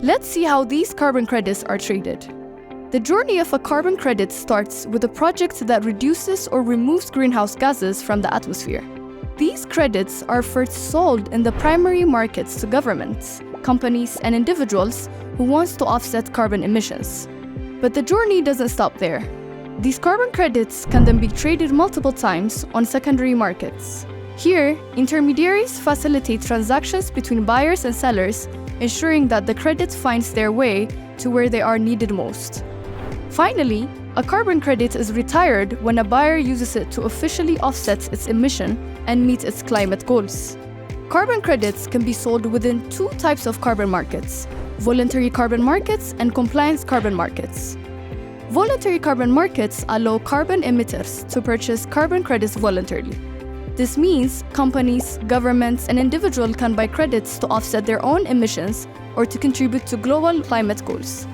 Let's see how these carbon credits are traded. The journey of a carbon credit starts with a project that reduces or removes greenhouse gases from the atmosphere. These credits are first sold in the primary markets to governments, companies, and individuals who want to offset carbon emissions. But the journey doesn't stop there. These carbon credits can then be traded multiple times on secondary markets. Here, intermediaries facilitate transactions between buyers and sellers, ensuring that the credit finds their way to where they are needed most. Finally, a carbon credit is retired when a buyer uses it to officially offset its emission and meet its climate goals. Carbon credits can be sold within two types of carbon markets: voluntary carbon markets and compliance carbon markets. Voluntary carbon markets allow carbon emitters to purchase carbon credits voluntarily. This means companies, governments, and individuals can buy credits to offset their own emissions or to contribute to global climate goals.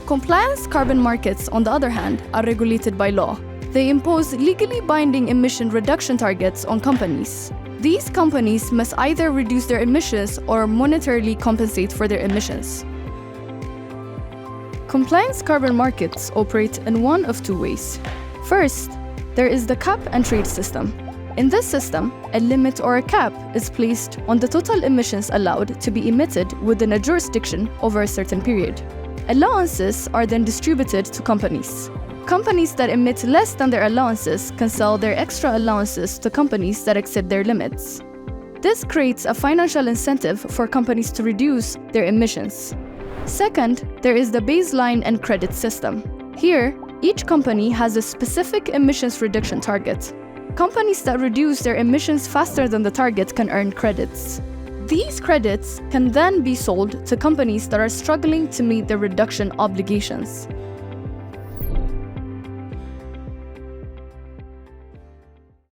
Compliance carbon markets, on the other hand, are regulated by law. They impose legally binding emission reduction targets on companies. These companies must either reduce their emissions or monetarily compensate for their emissions. Compliance carbon markets operate in one of two ways. First, there is the cap and trade system. In this system, a limit or a cap is placed on the total emissions allowed to be emitted within a jurisdiction over a certain period. Allowances are then distributed to companies. Companies that emit less than their allowances can sell their extra allowances to companies that exceed their limits. This creates a financial incentive for companies to reduce their emissions. Second, there is the baseline and credit system. Here, each company has a specific emissions reduction target. Companies that reduce their emissions faster than the target can earn credits. These credits can then be sold to companies that are struggling to meet their reduction obligations.